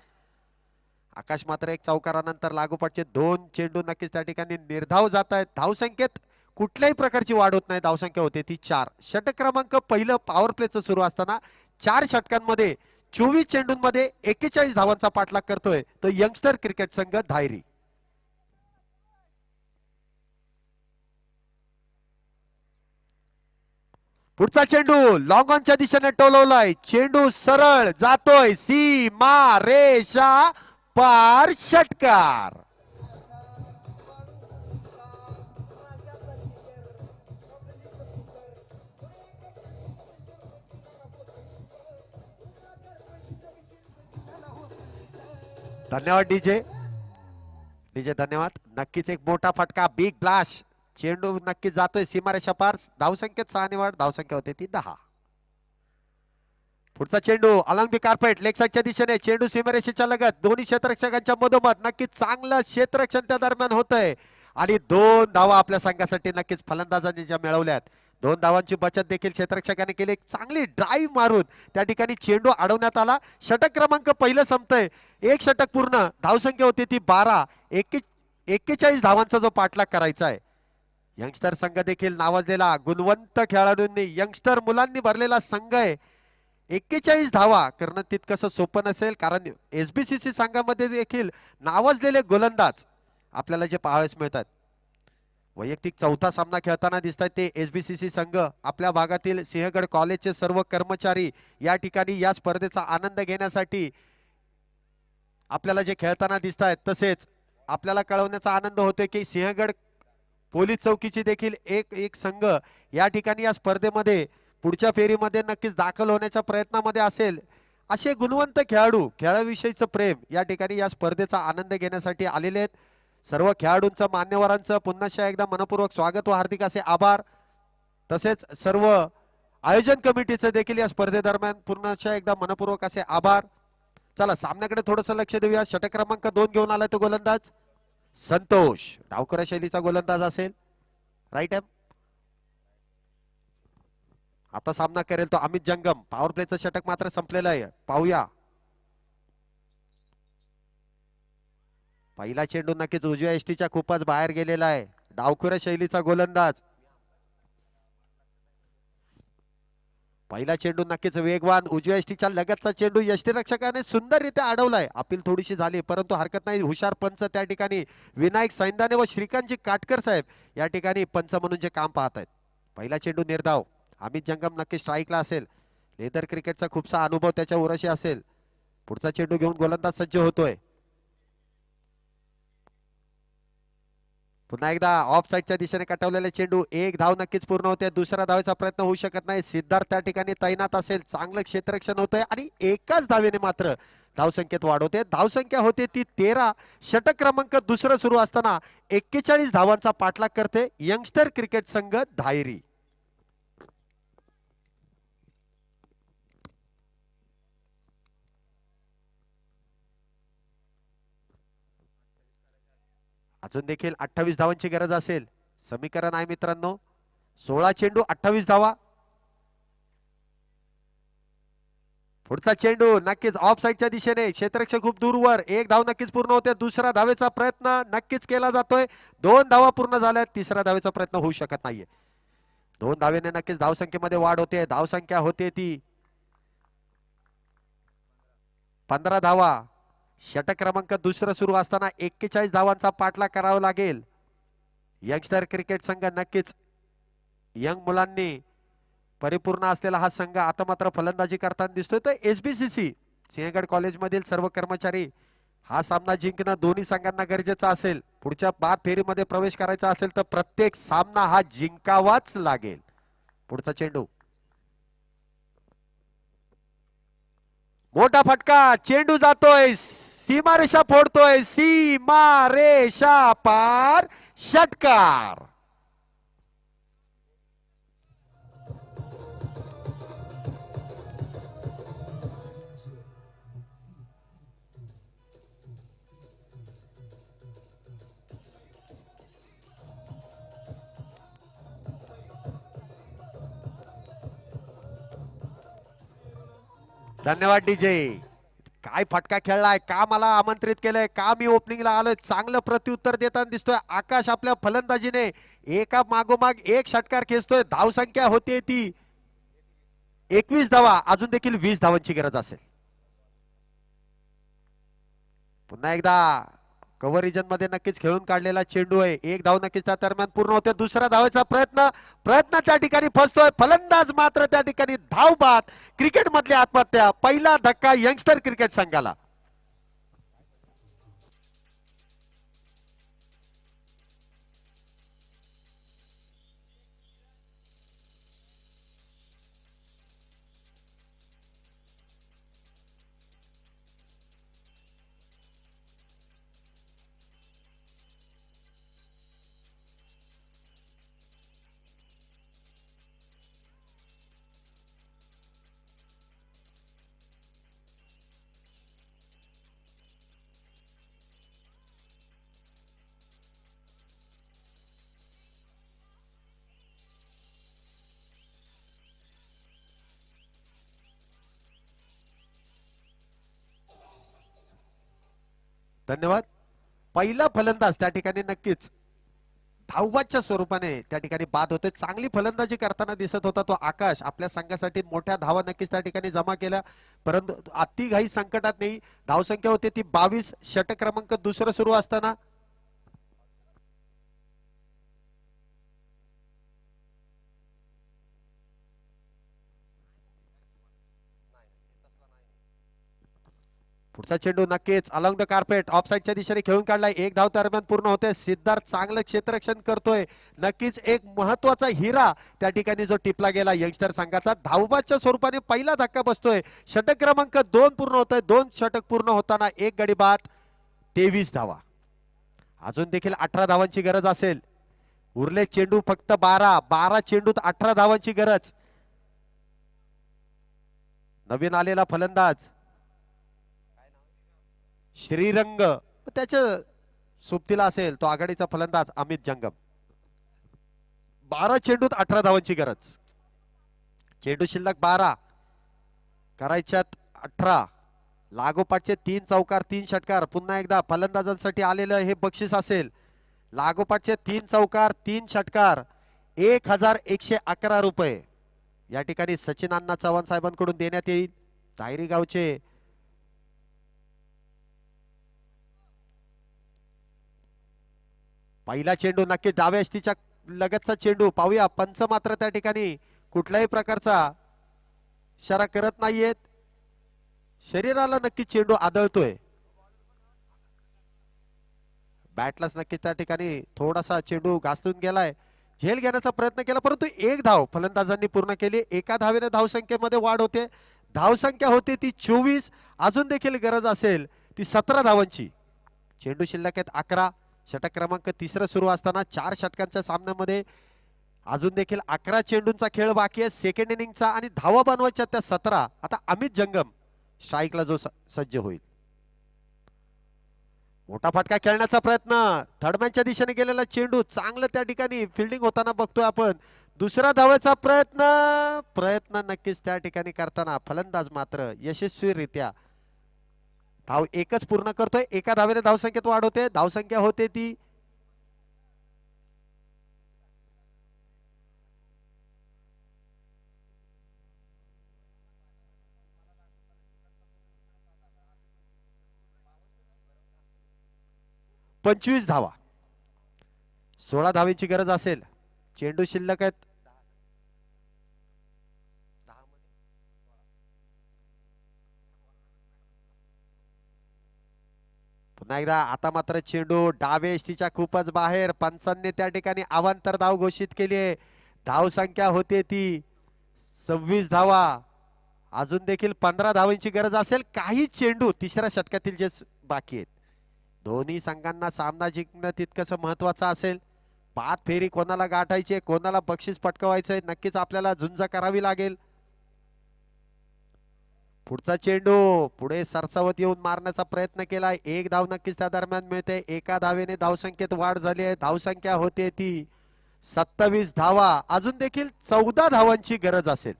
आकाश मात्र एक चौकारानंतर लागोपाठचे दोन चेंडू नक्कीच त्या ठिकाणी निर्धाव जात आहेत. धावसंख्येत कुठल्याही प्रकारची वाढ होत नाही. धावसंख्या होते ती 4. षटक क्रमांक पहिलं पॉवर प्लेचं सुरू असताना 4 षटकांमध्ये 24 चेंडूंमध्ये 41 धावांचा पाठलाग करतोय तो यंगस्टर क्रिकेट संघ धायरी. पुढचा चेंडू लॉंग ऑनच्या दिशेने टोलवलाय. चेंडू सरळ जातोय सीमा रेषा पार. षटकार. धन्यवाद डीजे. डीजे धन्यवाद. नक्कीच एक मोठा फटका बिग ब्लास्ट. चेंडू नक्कीच जातोय सीमारेषा पार. धावसंख्येत 6 निवड. धावसंख्या होते ती 10. पुढचा चेंडू अलॉंग दी कार्पेट लेग साईडच्या दिशेने. चेंडू सीमारेषेच्या लगत दोन्ही क्षेत्ररक्षकांच्या मधोमध नक्कीच चांगलं क्षेत्ररक्षण त्या दरम्यान होतंय आणि 2 धावा आपल्या संघासाठी नक्कीच फलंदाजांनी ज्या मिळवल्यात. 2 धावांची बचत देखील क्षेत्ररक्षकाने केली. एक चांगली ड्राईव्ह मारून त्या ठिकाणी चेंडू अडवण्यात आला. षटक क्रमांक पहिलं संपतंय. एक षटक पूर्ण. धावसंख्या होती ती 12. 41 धावांचा जो पाठलाग करायचा आहे. यंगस्टर संघ देखील नावाजलेला गुणवंत खेळाडूंनी यंगस्टर मुलांनी भरलेला संघ आहे. 41 धावा करणं तितकंसं सोपं नसेल कारण एसबीसीसी संघामध्ये देखील नावाजलेले गोलंदाज आपल्याला जे पाहावयास मिळतात. वैयक्तिक चौथा सामना खेळताना दिसतात ते एसबीसीसी संघ. आपल्या भागातील सिंहगड कॉलेजचे सर्व कर्मचारी या ठिकाणी या स्पर्धेचा आनंद घेण्यासाठी आपल्याला जे खेळताना दिसत आहेत. तसेच आपल्याला कळवण्याचा आनंद होतोय की सिंहगड पोलीस चौकीची देखील एक संघ या ठिकाणी या स्पर्धेमध्ये पुढच्या फेरीमध्ये नक्कीच दाखल होण्याच्या प्रयत्नामध्ये असेल. असे गुणवंत खेळाडू खेळाविषयीचं प्रेम या ठिकाणी या स्पर्धेचा आनंद घेण्यासाठी आलेले आहेत. सर्व खेळाडूंचं मान्यवरांचं पुन्हा एकदा मनपूर्वक स्वागत व हार्दिक असे आभार. तसेच सर्व आयोजन कमिटीचं देखील या स्पर्धेदरम्यान पुन्हा एकदा मनपूर्वक असे आभार. चला सामन्याकडे थोडंसं लक्ष देऊया. षटक क्रमांक 2 घेऊन आलाय तो गोलंदाज संतोष. डावखुरा शैलीचा गोलंदाज असेल. Right arm. आता सामना करेल तो अमित जंगम. पॉवर प्लेचं षटक मात्र संपलेलं आहे. पाहूया. पहिला चेंडू नक्कीच उजव्या एसटीच्या खूपच बाहेर गेलेला आहे. डावखुऱ्या शैलीचा गोलंदाज. पहिला चेंडू नक्कीच वेगवान उजव्या एसटीच्या लगतचा चेंडू यष्टीरक्षकाने सुंदररित्या अडवलाय. अपील थोडीशी झाली परंतु हरकत नाही. हुशार पंच त्या ठिकाणी विनायक सैंदाने व श्रीकांतजी काटकर साहेब या ठिकाणी पंच म्हणून जे काम पाहत आहेत. पहिला चेंडू निर्धाव. अमित जंगम नक्की स्ट्राईकला असेल. लेदर क्रिकेटचा खूपसा अनुभव त्याच्या उराशी असेल. पुढचा चेंडू घेऊन गोलंदाज सज्ज होतोय. पुन्हा एकदा ऑफ साईडच्या दिशेने कटवलेले चेंडू. एक धाव नक्कीच पूर्ण होते. दुसऱ्या धावेचा प्रयत्न होऊ शकत नाही. सिद्धार्थ त्या ठिकाणी तैनात असेल. चांगलं क्षेत्ररक्षण होतंय आणि एकाच धावेने मात्र धावसंख्येत वाढ होते. धावसंख्या होते ती 13. षटक क्रमांक दुसरं सुरू असताना 41 धावांचा पाठलाग करते यंगस्टर क्रिकेट संघ धायरी. अजून देखील 28 धावांची गरज असेल. समीकरण आहे मित्रांनो 16 चेंडू 28 धावा. पुढचा चेंडू नक्कीच ऑफ साईडच्या दिशेने. क्षेत्ररक्षक खूप दूरवर. एक धाव नक्कीच पूर्ण होते. दुसऱ्या धावेचा प्रयत्न नक्कीच केला जातोय. 2 धावा पूर्ण झाल्या. तिसऱ्या धावेचा प्रयत्न होऊ शकत नाहीये. 2 धावेने नक्कीच धावसंख्येमध्ये वाढ होते. धावसंख्या होते ती 15 धावा. षटक क्रमांक दुसरं सुरू असताना 41 धावांचा पाठलाग करावा लागेल. यंगस्टर क्रिकेट संघ नक्कीच यंग मुलांनी परिपूर्ण असलेला हा संघ आता मात्र फलंदाजी करताना दिसतोय. तर एसबीसीसी सिंहगड कॉलेजमधील सर्व कर्मचारी हा सामना जिंकणं दोन्ही संघांना गरजेचं असेल. पुढच्या बाद फेरीमध्ये प्रवेश करायचा असेल तर प्रत्येक सामना हा जिंकावाच लागेल. पुढचा चेंडू मोठा फटका. चेंडू जातोय सीमारेषा फोडतोय. सीमारेषा पार. षटकार. धन्यवाद डीजे. काय फटका खेळलाय, का मला आमंत्रित केलंय, का मी ओपनिंगला आलोय. चांगलं प्रत्युत्तर देताना दिसतोय आकाश. आपल्या फलंदाजीने एका मागोमाग एक षटकार खेचतोय. धावसंख्या होते ती 21 धावा. अजून देखील 20 धावांची गरज असेल. पुन्हा एकदा कव्हर रिजन मध्ये नक्कीच खेळून काढलेला चेंडू आहे. एक धाव नक्कीच त्या दरम्यान पूर्ण होते. दुसरा धावाचा प्रयत्न त्या ठिकाणी फसतोय. फलंदाज मात्र त्या ठिकाणी धाव बाद. क्रिकेट मधली आत्महत्या. पहिला धक्का यंगस्टर क्रिकेट संघाला. धन्यवाद. पहिला फलंदाज त्या ठिकाणी नक्कीच धावबादच्या स्वरूपाने त्या ठिकाणी बाद होते. चांगली फलंदाजी करताना दिसत होता तो आकाश. आपल्या संघासाठी मोठ्या धावा नक्कीच त्या ठिकाणी जमा केल्या, परंतु अति घाई संकटात नाही. धावसंख्या होती ती 22. षटक क्रमांक दुसरं सुरू असताना पुढचा चेंडू नक्कीच अलॉंग द कार्पेट ऑफ साइडच्या दिशेने खेळून काढलाय. एक धाव दरम्यान पूर्ण होते. सिद्धार्थ चांगलं क्षेत्ररक्षण करतोय. नक्कीच एक महत्वाचा हिरा त्या ठिकाणी जो टिपला गेला यंगस्टर संघाचा. धावबादच्या स्वरूपाने पहिला धक्का बसतोय. षटक क्रमांक 2 पूर्ण होत आहे. 2 षटक पूर्ण होताना एक गडी बाद. 23 धावा. अजून देखील 18 धावांची गरज असेल. उरले चेंडू फक्त 12 चेंडूत 18 धावांची गरज. नवीन आलेला फलंदाज श्रीरंग, त्याच्या सोबतीला असेल तो आघाडीचा फलंदाज अमित जंगम. 12 चेंडूत 18 धावांची गरज. चेंडू शिल्लक 12, करायच्यात 18. लागोपाठचे 3 चौकार 3 षटकार. पुन्हा एकदा फलंदाजांसाठी आलेलं हे बक्षीस असेल. लागोपाठचे 3 चौकार 3 षटकार 1111 रुपये या ठिकाणी सचिन अण्णा चव्हाण साहेबांकडून देण्यात येईल. दायरी गावचे पहिला चेंडू नक्की डाव्या अष्टीच्या लगतचा चेंडू. पाहूया पंच मात्र त्या ठिकाणी कुठल्याही प्रकारचा इशारा करत नाहीयेत. शरीराला नक्की चेंडू आदळतोय. बॅटलाच नक्की त्या ठिकाणी थोडासा चेंडू घासून गेलाय. झेल घेण्याचा प्रयत्न केला, परंतु एक धाव फलंदाजांनी पूर्ण केली. एका धावेने धावसंख्येमध्ये वाढ होते. धावसंख्या होती ती 24. अजून देखील गरज असेल ती 17 धावांची. चेंडू शिल्लक आहेत 11. षटक क्रमांक 3 सुरू असताना 4 षटकांच्या सामन्यामध्ये अजून देखील 11 चेंडूंचा खेळ बाकी आहे सेकंड इनिंगचा आणि धावा बनवायच्या त्या 17. आता अमित जंगम स्ट्राईकला जो सज्ज होईल. मोठा फटका खेळण्याचा प्रयत्न. थर्डमॅनच्या दिशेने गेलेला चेंडू चांगलं त्या ठिकाणी फिल्डिंग होताना बघतोय आपण. दुसरा धावाचा प्रयत्न नक्कीच त्या ठिकाणी करताना फलंदाज मात्र यशस्वीरित्या धाव एकच पूर्ण करतोय. एका धावेने धावसंख्येत वाढ होते. धावसंख्या होते ती 25 धावा. 16 धावेची गरज असेल. चेंडू शिल्लक आहेत पुन्हा एकदा. आता मात्र चेंडू डावे एष्टीच्या खूपच बाहेर. पंचांनी त्या ठिकाणी अवांतर धाव घोषित केली आहे. धाव संख्या होते ती 26 धावा. अजून देखील 15 धावांची गरज असेल. काही चेंडू तिसऱ्या षटकातील जे बाकी आहेत. दोन्ही संघांना सामना जिंकणं तितकंच महत्वाचं असेल. 5 फेरी कोणाला गाठायची, कोणाला बक्षीस पटकवायचंय, नक्कीच आपल्याला झुंज करावी लागेल. पुढचा चेंडू पुढे सरसावत येऊन मारण्याचा प्रयत्न केलाय. एक धाव नक्कीच त्या दरम्यान मिळते. एका धावेने धावसंख्येत वाढ झाली आहे. धावसंख्या होते ती 27 धावा. अजून देखील 14 धावांची गरज असेल.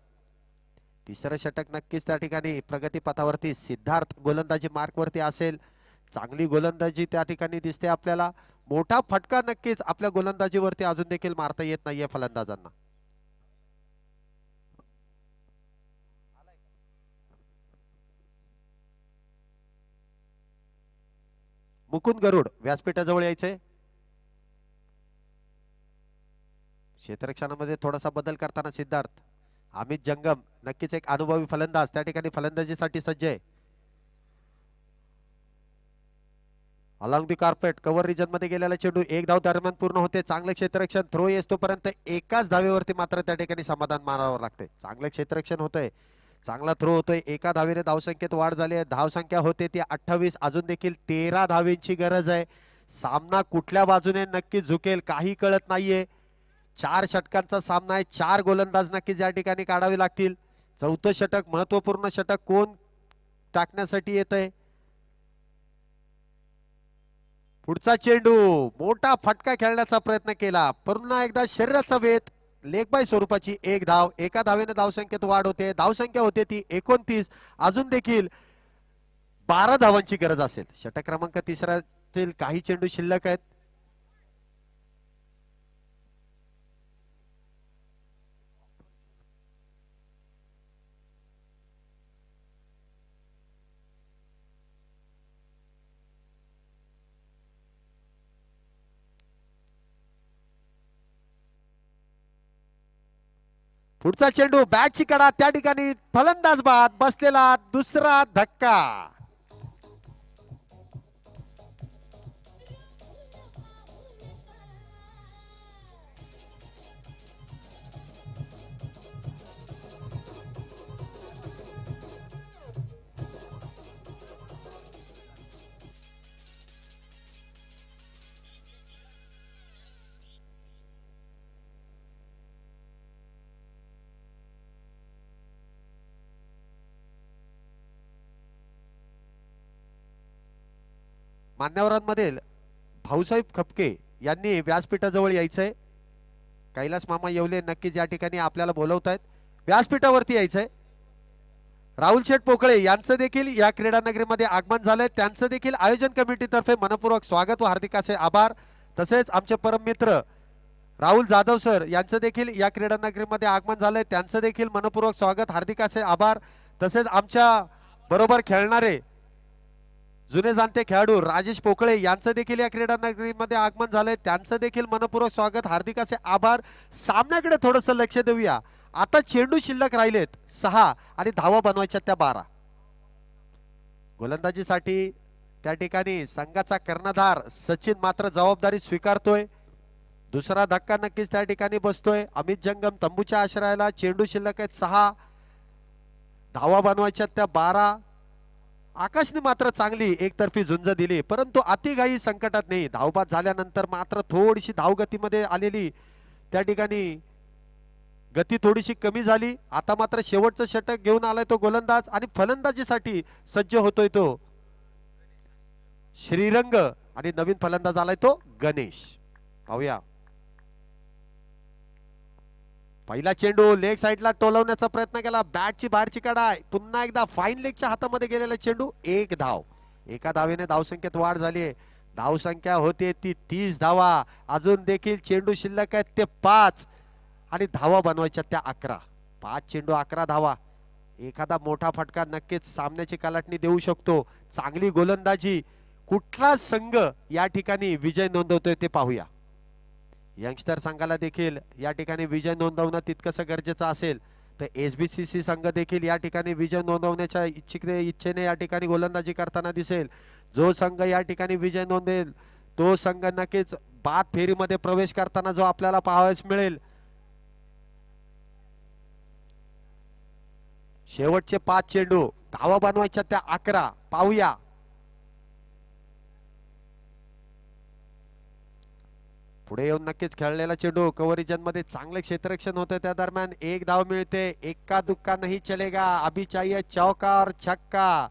तिसरं षटक नक्कीच त्या ठिकाणी प्रगती पथावरती. सिद्धार्थ गोलंदाजी मार्क वरती असेल. चांगली गोलंदाजी त्या ठिकाणी दिसते आपल्याला. मोठा फटका नक्कीच आपल्या गोलंदाजीवरती अजून देखील मारता येत नाहीये फलंदाजांना. मुकुंद गरुड व्यासपीठाजवळ यायचंय. क्षेत्ररक्षणामध्ये थोडासा बदल करताना सिद्धार्थ. अमित जंगम नक्कीच एक अनुभवी फलंदाज त्या ठिकाणी फलंदाजीसाठी सज्ज आहे. Along the carpet cover region मध्ये गेलेला चेंडू 1 धाव दरम्यान पूर्ण होते. चांगलं क्षेत्ररक्षण. थ्रो येतोपर्यंत एकाच धावेवरती मात्र त्या ठिकाणी समाधान मानावं लागते. चांगलं क्षेत्ररक्षण होतंय. चांगला थ्रो होतोय. एका धावेने धावसंख्येत वाढ झाली आहे. धावसंख्या होते ती 28. अजून देखील 13 धावेंची गरज आहे. सामना कुठल्या बाजूने नक्की झुकेल काही कळत नाहीये. 4 षटकांचा सामना आहे. 4 गोलंदाज नक्कीच या ठिकाणी काढावे लागतील. चौथं षटक महत्वपूर्ण षटक कोण टाकण्यासाठी येतंय. पुढचा चेंडू मोठा फटका खेळण्याचा प्रयत्न केला. पुन्हा एकदा शरीराचा वेध. लेग बाय स्वरूपाची 1 धाव. एका धावेने धावसंख्येत वाढ होते. धावसंख्या होते ती 29. अजून देखील 12 धावांची गरज असेल. षटक क्रमांक 3 काही चेंडू शिल्लक आहेत. पुढचा चेंडू बॅटची कडा त्या ठिकाणी फलंदाज बाद बसलेला. दुसरा धक्का. मान्यवरांमधील भाऊसाहेब खपके यांनी व्यासपीठाजवळ यायचंय. कैलास मामा येवले नक्कीच या ठिकाणी आपल्याला बोलवत आहेत. व्यासपीठावरती यायचंय. राहुल शेठ पोकळे यांचं देखील या क्रीडा नगरीमध्ये आगमन झालंय. त्यांचं देखील आयोजन कमिटीतर्फे मनपूर्वक स्वागत व हार्दिक असे आभार. तसेच आमचे परम मित्र राहुल जाधव सर यांचं देखील या क्रीडा नगरीमध्ये आगमन झालंय. त्यांचं देखील मनपूर्वक स्वागत हार्दिक असे आभार. तसेच आमच्या बरोबर खेळणारे जुने जाणते खेळाडू राजेश पोकळे यांचं देखील या क्रीडा नगरीमध्ये आगमन झालंय. त्यांचं देखील मनपूर्वक स्वागत हार्दिक असे आभार. सामन्याकडे थोडंसं लक्ष देऊया. आता चेंडू शिल्लक राहिलेत 6 आणि धावा बनवायच्या त्या 12. गोलंदाजीसाठी त्या ठिकाणी संघाचा कर्णधार सचिन मात्र जबाबदारी स्वीकारतोय. दुसरा धक्का नक्कीच त्या ठिकाणी बसतोय. अमित जंगम तंबूच्या आश्रयाला. चेंडू शिल्लक आहेत 6. धावा बनवायच्या त्या 12. आकाशने मात्र चांगली एकतर्फी झुंज दिली परंतु अतिघाई संकटात नाही. धावबाद झाल्यानंतर मात्र थोडीशी धावगतीमध्ये आलेली त्या ठिकाणी गती थोडीशी कमी झाली. आता मात्र शेवटचं षटक घेऊन आलाय तो गोलंदाज आणि फलंदाजीसाठी सज्ज होतोय तो श्रीरंग आणि नवीन फलंदाज आलाय तो गणेश. पाहूया. पहिला चेंडू लेग साइडला टोलवण्याचा प्रयत्न केला. बॅटची बाहेरची कडा. पुन्हा एकदा फाईन लेगच्या हातामध्ये गेलेला चेंडू. 1 धाव. एका धावेने धावसंख्येत वाढ झाली आहे. धावसंख्या होते ती 30 धावा. अजून देखील चेंडू शिल्लक आहेत ते 5 आणि धावा बनवायच्या त्या 11. 5 चेंडू 11 धावा. एखादा मोठा फटका नक्कीच सामन्याची कलाटणी देऊ शकतो. चांगली गोलंदाजी. कुठला संघ या ठिकाणी विजय नोंदवतोय ते पाहूया. यंगस्टर संघाला देखील या ठिकाणी विजय नोंदवणं तितकंसं गरजेचं असेल तर एसबीसीसी संघ देखील या ठिकाणी विजय नोंदवण्याच्या इच्छेने या ठिकाणी गोलंदाजी करताना दिसेल. जो संघ या ठिकाणी विजय नोंदवेल तो संघ नक्कीच बाद फेरीमध्ये प्रवेश करताना जो आपल्याला पाहावयास मिळेल. शेवटचे 5 चेंडू धावा बनवायच्या त्या 11. पाहूया. पुढे येऊन नक्कीच खेळलेला चेंडू कव्हर रिजन मध्ये चांगले क्षेत्ररक्षण होते. त्या दरम्यान 1 धाव मिळते. एका दुक्का नाही चलेगा. अभी चाहिए चौका और छक्का.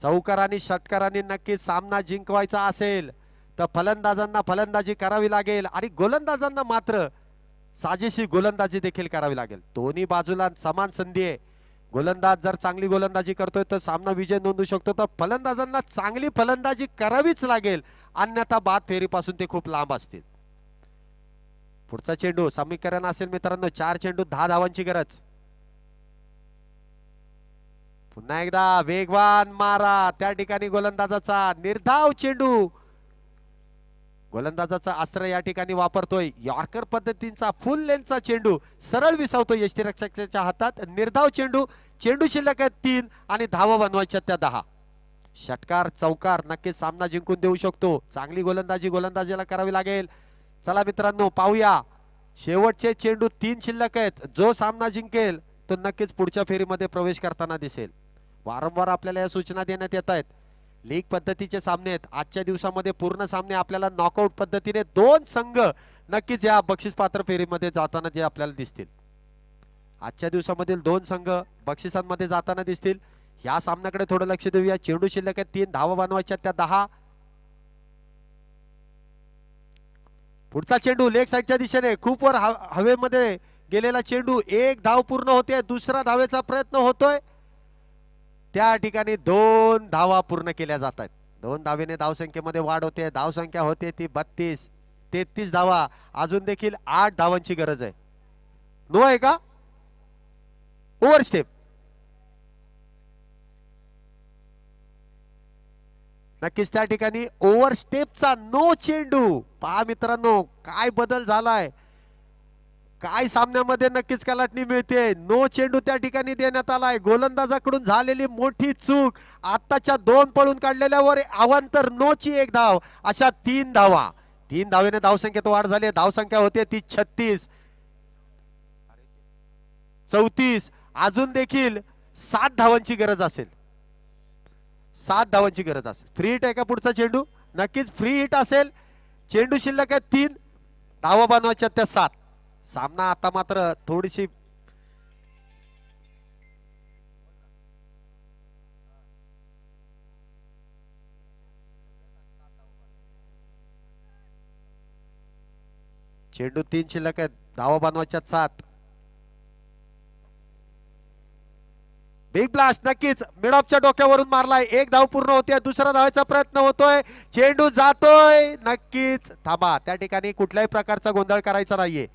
चौकार आणि षटकारांनी नक्कीच सामना जिंकवायचा असेल तर फलंदाजांना फलंदाजी करावी लागेल आणि गोलंदाजांना मात्र साजेशी गोलंदाजी देखील करावी लागेल. दोन्ही बाजूला समान संधी आहे. गोलंदाज जर चांगली गोलंदाजी करतोय तर सामना विजय नोंदवू शकतो. तर फलंदाजांना चांगली फलंदाजी करावीच लागेल, अन्यथा बाद फेरीपासून ते खूप लांब असतील. पुढचा चेंडू समीकरण असेल मित्रांनो, 4 चेंडू 10 धावांची गरज. पुन्हा एकदा वेगवान मारा, त्या ठिकाणी गोलंदाजाचा निर्धाव चेंडू. गोलंदाजाचा अस्त्र या ठिकाणी वापरतोय यॉर्कर पद्धतीचा फुल लेंथचा चेंडू सरळ विसावतो यष्टीरक्षकाच्या हातात. निर्धाव चेंडू. चेंडू शिल्लक आहेत 3 आणि धावा बनवायच्या त्या 10. षटकार चौकार नक्कीच सामना जिंकून देऊ शकतो. चांगली गोलंदाजी गोलंदाजीला करावी लागेल. चला मित्रांनो पाहूया, शेवटचे चेंडू 3 शिल्लक आहेत. जो सामना जिंकेल तो नक्कीच पुढच्या फेरीमध्ये प्रवेश करताना दिसेल. वारंवार आपल्याला या सूचना देण्यात येत आहेत. लीग पद्धतीचे सामने आहेत. आजच्या दिवसामध्ये पूर्ण सामने आपल्याला नॉकआउट पद्धतीने 2 संघ नक्कीच या बक्षीस पात्र फेरीमध्ये जाताना जे आपल्याला दिसतील. आजच्या दिवसामधील 2 संघ बक्षिसांमध्ये जाताना दिसतील. या सामन्याकडे थोडं लक्ष देऊया. चेंडू शिल्लक आहेत 3, धावा बनवायच्या त्या 10. पुढचा चेंडू लेग साईडच्या दिशेने खूप वर हवेमध्ये गेलेला चेंडू. 1 धाव पूर्ण होते. दुसरा धावेचा प्रयत्न होतोय. त्या ठिकाणी 2 धावा पूर्ण केल्या जात आहेत. 2 धावेने धावसंख्येमध्ये वाढ होते. धावसंख्या होते ती 32. 33 धावा. अजून देखील 8 धावांची गरज आहे. नो आहे का? ओव्हरस्टेप. नक्कीच त्या ठिकाणी ओव्हरस्टेपचा नो चेंडू. पहा मित्रांनो काय बदल झालाय, काय सामन्यामध्ये नक्कीच कलाटणी मिळते. नो चेंडू त्या ठिकाणी देण्यात आलाय. गोलंदाजाकडून झालेली मोठी चूक. आताच्या 2 पळून काढलेल्यावर अवांतर नोची 1 धाव, अशा 3 धावा. 3 धावेने धावसंख्येत वाढ झाली. धावसंख्या होते ती 36. 34. अजून देखील 7 धावांची गरज असेल. 7 धावांची गरज असेल. फ्री हिट आहे का पुढचा चेंडू? नक्कीच फ्री हिट असेल. चेंडू शिल्लक आहे 3, धावा बनवायच्या त्या 7. सामना आता मात्र थोडीशी चेंडू 3 शिल्लक आहेत, धावा बनवायच्या 7. बिग ब्लास्ट नक्कीच मिड ऑफच्या डोक्यावरून मारलाय. 1 धाव पूर्ण होते. दुसरा धावायचा प्रयत्न होतोय. चेंडू जातोय. नक्कीच थांबा. त्या ठिकाणी कुठल्याही प्रकारचा गोंधळ करायचा नाहीये.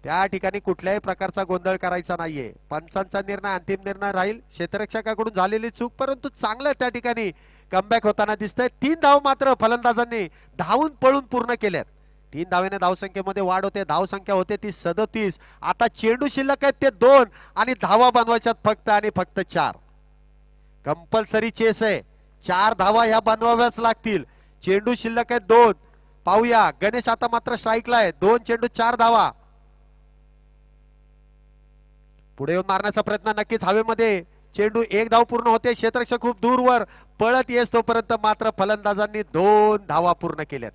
त्या ठिकाणी कुठल्याही प्रकारचा गोंधळ करायचा नाहीये. पंचांचा निर्णय अंतिम निर्णय राहील. क्षेत्ररक्षकाकडून झालेली चूक, परंतु चांगलं त्या ठिकाणी कमबॅक होताना दिसतंय. 3 धाव मात्र फलंदाजांनी धावून पळून पूर्ण केल्यात. 3 धावेने धावसंख्येमध्ये वाढ होते. धावसंख्या होते ती 37. आता चेंडू शिल्लक आहेत ते 2 आणि धावा बनवायच्यात फक्त आणि फक्त 4. कंपल्सरी चेस आहे. 4 धावा ह्या बनवाव्याच लागतील. चेंडू शिल्लक आहेत 2. पाहूया गणेश आता मात्र स्ट्राईकला आहे. 2 चेंडू 4 धावा. पुढे येऊन मारण्याचा प्रयत्न नक्कीच हवेमध्ये. चेंडू 1 धाव पूर्ण होते. क्षेत्ररक्षक खूप दूरवर पळत येस तोपर्यंत मात्र फलंदाजांनी 2 धावा पूर्ण केल्यात.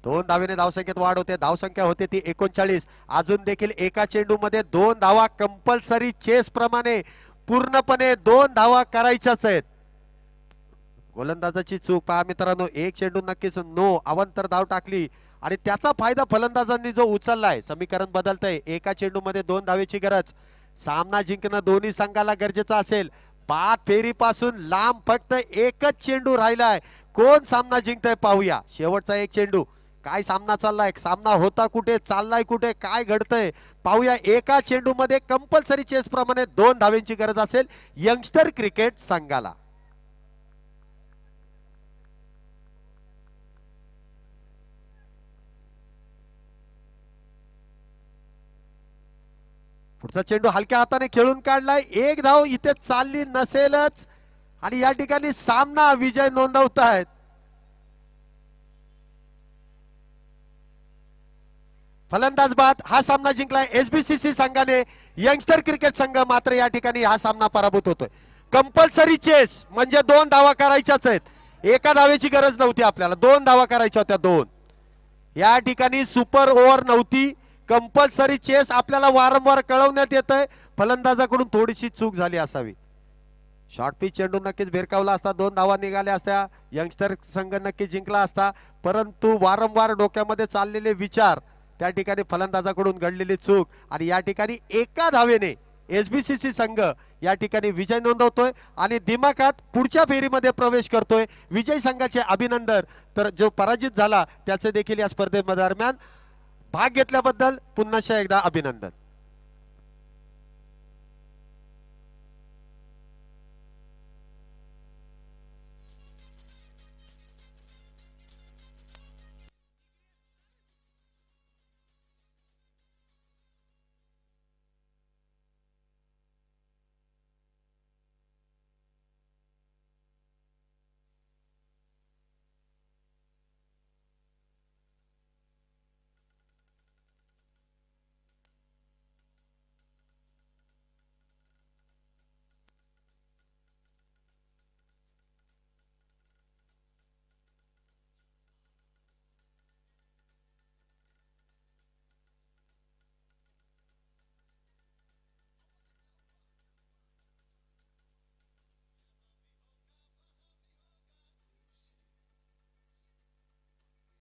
2 धावेने धावसंख्येत वाढ होते. धावसंख्या होते ती 39. अजून देखील एका चेंडू मध्ये 2 धावा कंपल्सरी चेस प्रमाणे पूर्णपणे 2 धावा करायच्याच आहेत. गोलंदाजाची चूक पहा मित्रांनो. 1 चेंडू नक्कीच नो, अवांतर धाव टाकली आणि त्याचा फायदा फलंदाजांनी जो उचललाय. समीकरण बदलतंय. एका चेंडू मध्ये 2 धावेची गरज. सामना जिंकणं दोन्ही संघाला गरजेचं असेल. बाद फेरीपासून लांब फक्त एकच चेंडू राहिलाय. कोण सामना जिंकतय पाहूया. शेवटचा 1 चेंडू. काय सामना चाललाय, सामना होता कुठे, चाललाय कुठे, काय घडतंय पाहूया. एका चेंडू मध्ये कंपल्सरी चेस प्रमाणे 2 धावेंची गरज असेल यंगस्टर क्रिकेट संघाला. पुढचा चेंडू हलक्या हाताने खेळून काढलाय. 1 धाव इथे चालली नसेलच आणि या ठिकाणी सामना विजय नोंदवतायत. फलंदाज बाद. हा सामना जिंकलाय एसबीसीसी संघाने. यंगस्टर क्रिकेट संघ मात्र या ठिकाणी हा सामना पराभूत होतोय. कंपल्सरी चेस म्हणजे 2 धावा करायच्याच आहेत. एका धावेची गरज नव्हती आपल्याला, 2 धावा करायच्या होत्या. 2 या ठिकाणी सुपर ओव्हर नव्हती. कंपल्सरी चेस आपल्याला वारंवार कळवण्यात येतंय. फलंदाजाकडून थोडीशी चूक झाली असावी. शॉर्ट पिच चेंडू नक्कीच भिरकावला असता. 2 धावा निघाल्या असत्या. यंगस्टर संघ नक्कीच जिंकला असता. परंतु वारंवार डोक्यामध्ये चाललेले विचार, त्या ठिकाणी फलंदाजाकडून घडलेली चूक आणि या ठिकाणी एका धावेने एसबीसीसी संघ या ठिकाणी विजय नोंदवतोय आणि दिमाखात पुढच्या फेरीमध्ये प्रवेश करतोय. विजय संघाचे अभिनंदन. तर जो पराजित झाला त्याचे देखील या स्पर्धेदरम्यान भाग घेतल्याबद्दल पुन्हा एकदा अभिनंदन.